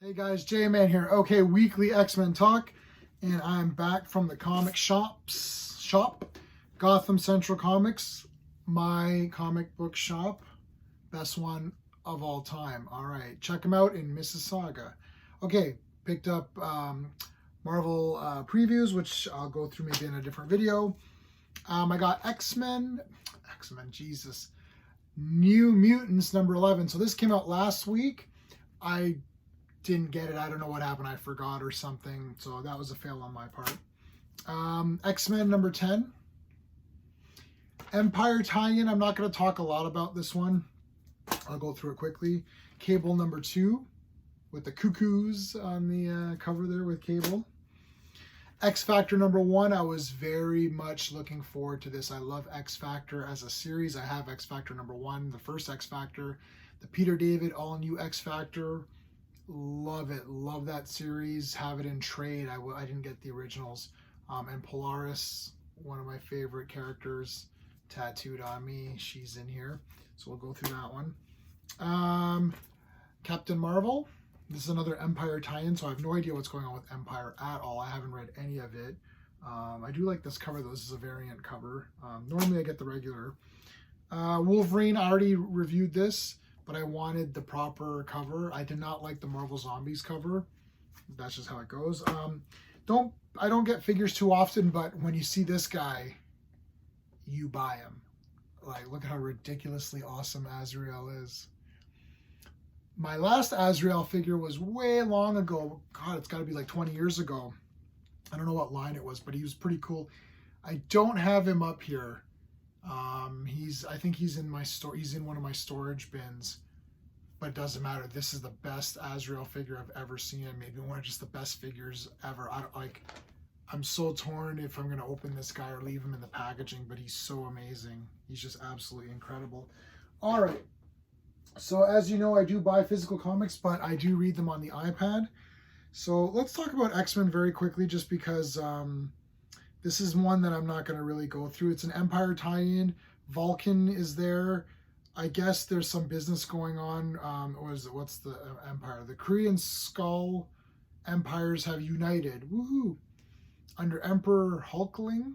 Hey guys, J-Man here. Okay, weekly X-Men talk, and I'm back from the comic shop, Gotham Central Comics, my comic book shop, best one of all time. All right, check them out in Mississauga. Okay, picked up Marvel previews, which I'll go through maybe in a different video. I got X-Men, Jesus, New Mutants number 11. So this came out last week. I didn't get it. I don't know what happened. I forgot or something. So that was a fail on my part. X-Men number 10. Empire tie-in. I'm not going to talk a lot about this one. I'll go through it quickly. Cable number 2 with the cuckoos on the cover there with Cable. XFactor number 1. I was very much looking forward to this. I love XFactor as a series. I have XFactor number 1, the first XFactor, the Peter David all-new XFactor. Love it. Love that series. Have it in trade. I didn't get the originals. And Polaris, one of my favorite characters, tattooed on me. She's in here. So we'll go through that one. Captain Marvel. This is another Empire tie-in, so I have no idea what's going on with Empire at all. I haven't read any of it. I do like this cover, though. This is a variant cover. Normally I get the regular. Wolverine, I already reviewed this, but I wanted the proper cover. I did not like the Marvel Zombies cover. That's just how it goes. I don't get figures too often, but when you see this guy, you buy him. Like, look at how ridiculously awesome Azrael is. My last Azrael figure was way long ago. God, it's got to be like 20 years ago. I don't know what line it was, but he was pretty cool. I don't have him up here. I think he's in my store. He's in one of my storage bins, but it doesn't matter. This is the best Azrael figure I've ever seen. Maybe one of just the best figures ever. I'm so torn if I'm going to open this guy or leave him in the packaging, but he's so amazing. He's just absolutely incredible. All right. So as you know, I do buy physical comics, but I do read them on the iPad. So let's talk about X-Men very quickly, just because this is one that I'm not going to really go through. It's an Empire tie-in. Vulcan is there. I guess there's some business going on. What's the Empire? The Korean Skull empires have united. Woohoo! Under Emperor Hulkling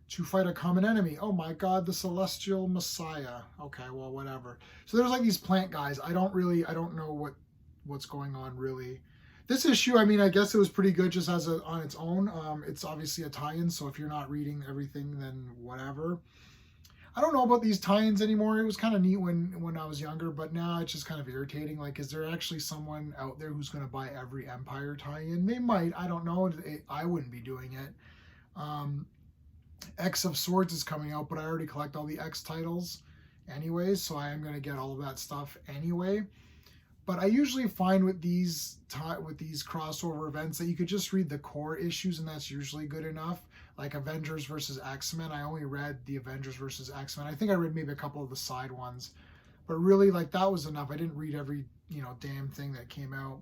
to fight a common enemy. Oh my God, the Celestial Messiah. Okay, well, whatever. So there's like these plant guys. I don't know what's going on really. This issue, I mean, I guess it was pretty good just on its own. It's obviously a tie-in, so if you're not reading everything, then whatever. I don't know about these tie-ins anymore. It was kind of neat when I was younger, but now it's just kind of irritating. Like, is there actually someone out there who's going to buy every Empire tie-in? They might. I don't know. I wouldn't be doing it. X of Swords is coming out, but I already collect all the X titles anyways, so I am going to get all of that stuff anyway. But I usually find with these crossover events that you could just read the core issues, and that's usually good enough. Like Avengers versus X-Men, I only read the Avengers versus X-Men. I think I read maybe a couple of the side ones, but really, like, that was enough. I didn't read every damn thing that came out.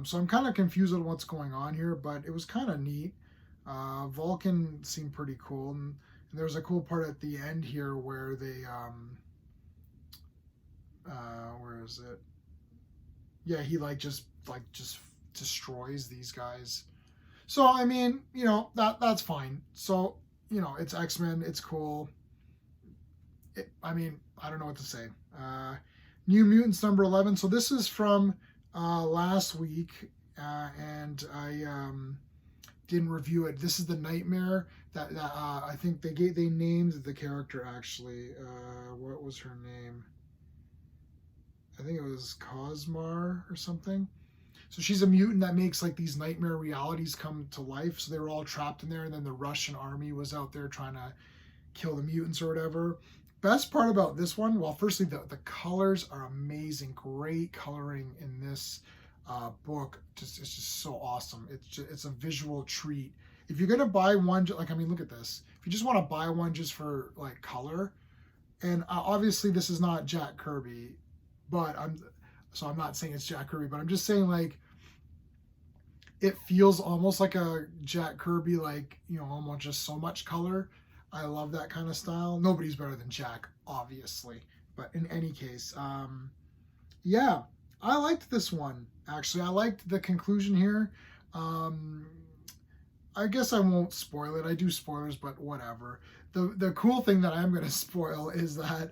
So I'm kind of confused with what's going on here, but it was kind of neat. Vulcan seemed pretty cool, and there was a cool part at the end here where they where is it? Yeah, he just destroys these guys. So I mean, that's fine. So it's X-Men, it's cool. I mean, I don't know what to say. New Mutants number 11. So this is from last week, and I didn't review it. This is the Nightmare that I think they named the character actually. What was her name? I think it was Cosmar or something. So she's a mutant that makes like these nightmare realities come to life. So they were all trapped in there, and then the Russian army was out there trying to kill the mutants or whatever. Best part about this one, well, firstly, the colors are amazing. Great coloring in this book. It's just so awesome. It's a visual treat. If you're gonna buy one, like, I mean, look at this. If you just want to buy one just for like color, and obviously this is not Jack Kirby, but I'm not saying it's Jack Kirby, but I'm just saying, like, it feels almost like a Jack Kirby, like, almost just so much color. I love that kind of style. Nobody's better than Jack, obviously, but in any case, yeah, I liked this one, actually. I liked the conclusion here. I guess I won't spoil it. I do spoilers, but whatever. The cool thing that I'm going to spoil is that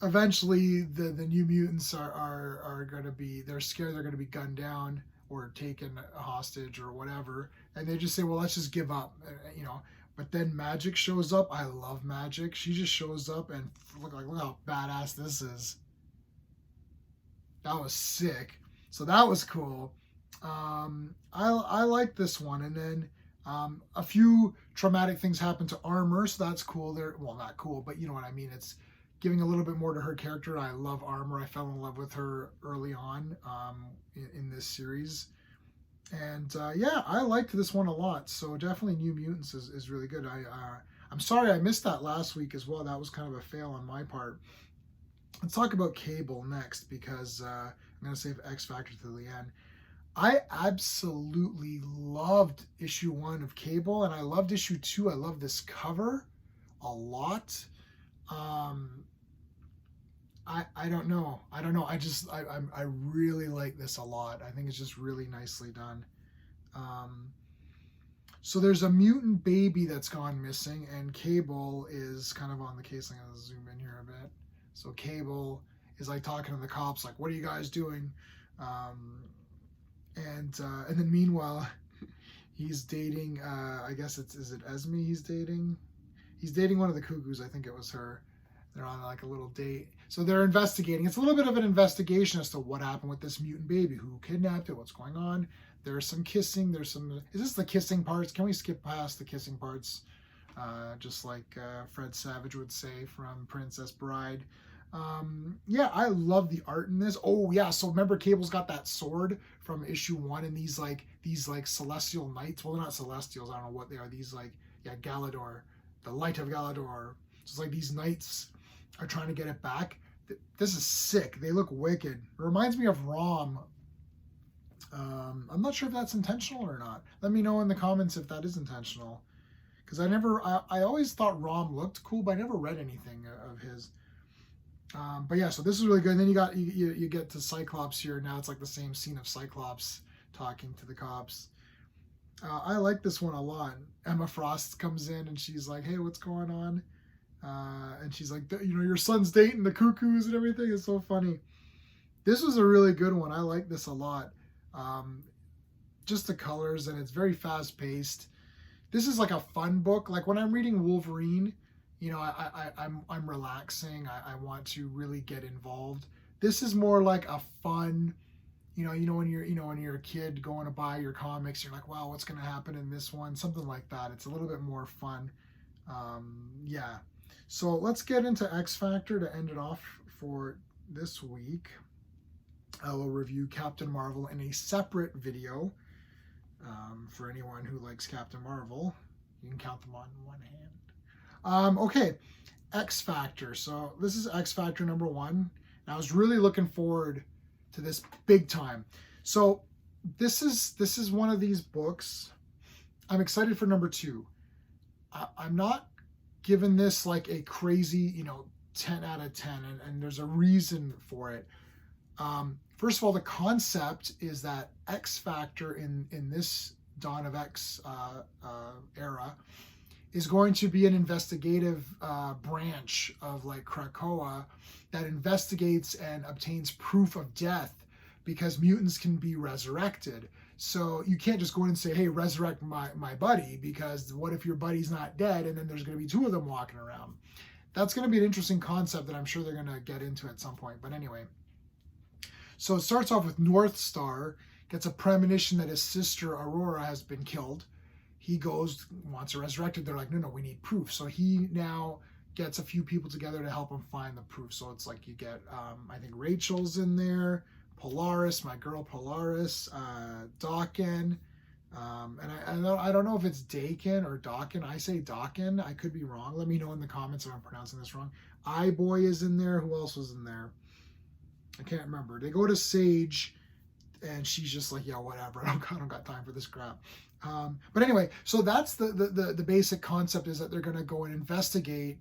eventually the New Mutants are going to be, they're scared they're going to be gunned down or taken hostage or whatever. And they just say, well, let's just give up, you know. But then Magic shows up. I love Magic. She just shows up and look how badass this is. That was sick. So that was cool. I like this one. And then a few traumatic things happen to Armor, so that's cool. There, well, not cool, but you know what I mean. It's giving a little bit more to her character. I love Armor. I fell in love with her early on in this series. And yeah, I liked this one a lot. So definitely New Mutants is really good. I'm sorry I missed that last week as well. That was kind of a fail on my part. Let's talk about Cable next, because I'm going to save XFactor to the end. I absolutely loved issue 1 of Cable, and I loved issue 2. I love this cover a lot. I don't know. I really like this a lot. I think it's just really nicely done. So there's a mutant baby that's gone missing, and Cable is kind of on the case. I'm gonna zoom in here a bit. So Cable is like talking to the cops, like, "What are you guys doing?" And then meanwhile, he's dating. I guess is it Esme he's dating? He's dating one of the Cuckoos. I think it was her. They're on like a little date. So they're investigating. It's a little bit of an investigation as to what happened with this mutant baby, who kidnapped it, what's going on. There's some kissing. Is this the kissing parts? Can we skip past the kissing parts? Just like Fred Savage would say from Princess Bride. Yeah, I love the art in this. Oh yeah, so remember Cable's got that sword from issue 1, and these like celestial knights. Well, they're not celestials. I don't know what they are. These like, yeah, Galador, the light of Galador. So it's like these knights are trying to get it back. This is sick. They look wicked. It reminds me of Rom. I'm not sure if that's intentional or not. Let me know in the comments if that is intentional, because I always thought Rom looked cool, but I never read anything of his. But yeah, so this is really good. And then you get to Cyclops here. Now it's like the same scene of Cyclops talking to the cops. I like this one a lot. Emma Frost comes in and she's like, "Hey, what's going on?" And she's like, "You know, your son's dating the Cuckoos and everything." It's so funny. This was a really good one. I like this a lot. Just the colors, and it's very fast paced. This is like a fun book. Like when I'm reading Wolverine, you know, I'm relaxing. I want to really get involved. This is more like a fun, you know when you're a kid going to buy your comics, you're like, wow, what's going to happen in this one? Something like that. It's a little bit more fun. Yeah. So let's get into XFactor to end it off for this week. I will review Captain Marvel in a separate video. For anyone who likes Captain Marvel, you can count them on one hand. Okay, XFactor. So this is XFactor number 1. And I was really looking forward to this big time. So this is one of these books. I'm excited for number 2. I'm not giving this like a crazy, 10 out of 10, and there's a reason for it. First of all, the concept is that XFactor in this Dawn of X era is going to be an investigative branch of like Krakoa that investigates and obtains proof of death, because mutants can be resurrected. So you can't just go in and say, "Hey, resurrect my buddy," because what if your buddy's not dead and then there's going to be 2 of them walking around? That's going to be an interesting concept that I'm sure they're going to get into at some point. But anyway, so it starts off with North Star gets a premonition that his sister Aurora has been killed. He goes, wants her resurrected. They're like, no, we need proof. So he now gets a few people together to help him find the proof. So it's like you get, I think Rachel's in there, Polaris, my girl Polaris, Dawkin, and I don't know if it's Dakin or Dawkin. I say Dawkin. I could be wrong. Let me know in the comments if I'm pronouncing this wrong. iBoy is in there. Who else was in there? I can't remember. They go to Sage, and she's just like, yeah, whatever. I don't got time for this crap. But anyway, so that's the basic concept, is that they're going to go and investigate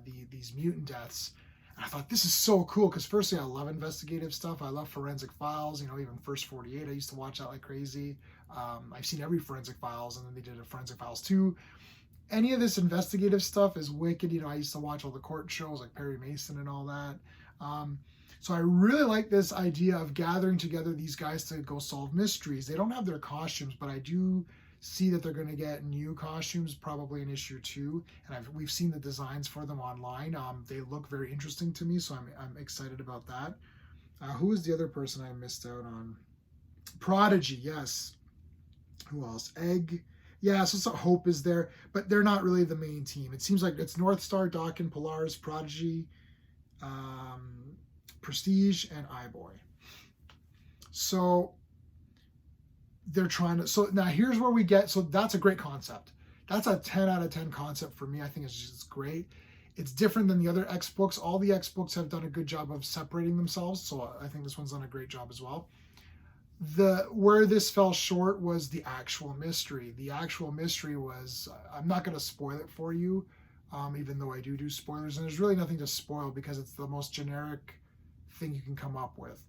these mutant deaths. And I thought, this is so cool, because firstly, I love investigative stuff. I love Forensic Files, you know, even First 48. I used to watch that like crazy. I've seen every Forensic Files, and then they did a Forensic Files 2. Any of this investigative stuff is wicked. You know, I used to watch all the court shows like Perry Mason and all that. So I really like this idea of gathering together these guys to go solve mysteries. They don't have their costumes, but I do see that they're going to get new costumes probably in issue 2, and we've seen the designs for them online. They look very interesting to me, so I'm excited about that. Who is the other person I missed out on? Prodigy, yes. Who else? Egg. Yeah, so Hope is there, but they're not really the main team. It seems like it's North Star, Daken, Polaris, Prodigy, Prestige, and iBoy. So they're trying to, so now here's where we get, so that's a great concept. That's a 10 out of 10 concept for me. I think it's just great. It's different than the other X books. All the X books have done a good job of separating themselves, so I think this one's done a great job as well. Where this fell short was the actual mystery. The actual mystery was, I'm not going to spoil it for you, even though I do spoilers, and there's really nothing to spoil because it's the most generic thing you can come up with.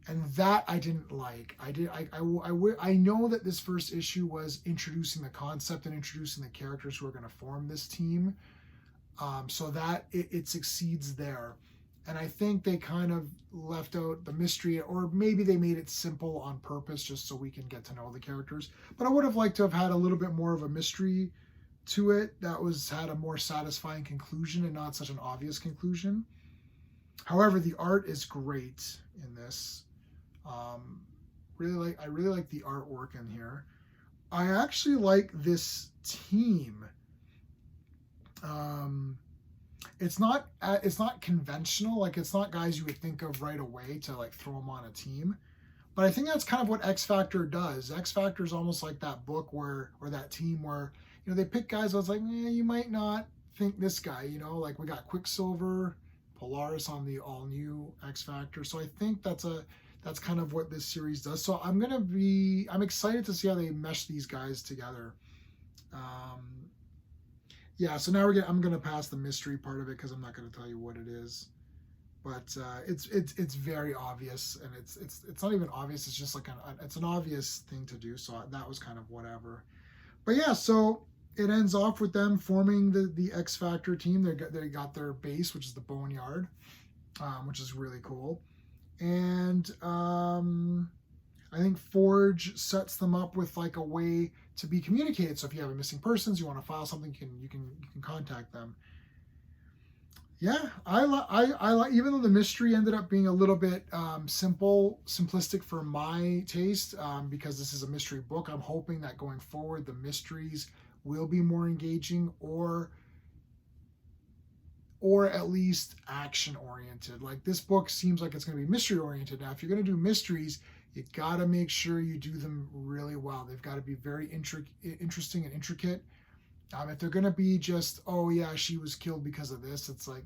And that I didn't like. I know that this first issue was introducing the concept and introducing the characters who are going to form this team, so that it succeeds there. And I think they kind of left out the mystery, or maybe they made it simple on purpose just so we can get to know the characters. But I would have liked to have had a little bit more of a mystery to it that had a more satisfying conclusion and not such an obvious conclusion. However, the art is great in this. I really like the artwork in here. I actually like this team. It's not conventional. Like, it's not guys you would think of right away to like throw them on a team. But I think that's kind of what XFactor does. XFactor is almost like that book or that team where, you know, they pick guys. I was like, you might not think this guy. You know, like we got Quicksilver, Polaris on the all new XFactor. So I think that's kind of what this series does. So I'm excited to see how they mesh these guys together. Yeah, so now I'm gonna pass the mystery part of it because I'm not gonna tell you what it is. But it's very obvious, and it's not even obvious. It's just like it's an obvious thing to do. So that was kind of whatever. But yeah, so it ends off with them forming the XFactor team. They got their base, which is the Boneyard, which is really cool. And I think Forge sets them up with like a way to be communicated. So if you have a missing persons, you want to file something, you can contact them. Yeah, I like, even though the mystery ended up being a little bit simplistic for my taste, because this is a mystery book. I'm hoping that going forward, the mysteries will be more engaging, or at least action oriented. Like, this book seems like it's going to be mystery oriented. Now, if you're going to do mysteries, you got to make sure you do them really well. They've got to be very interesting and intricate. If they're going to be just, oh yeah, she was killed because of this, it's like,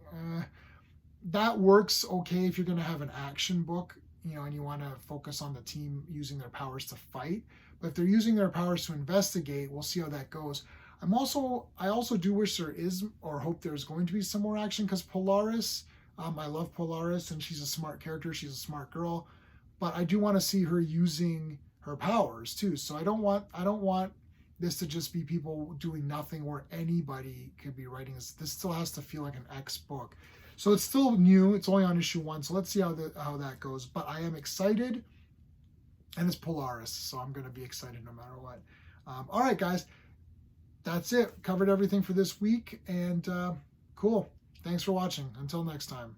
that works okay if you're going to have an action book, you know, and you want to focus on the team using their powers to fight. But if they're using their powers to investigate, we'll see how that goes. I also do wish there is, or hope there's going to be some more action, because Polaris, I love Polaris, and she's a smart character. She's a smart girl, but I do want to see her using her powers too. So I don't want this to just be people doing nothing where anybody could be writing this. This still has to feel like an X book. So it's still new. It's only on issue 1. So let's see how that goes. But I am excited, and it's Polaris, so I'm going to be excited no matter what. All right, guys. That's it. Covered everything for this week, and cool. Thanks for watching. Until next time.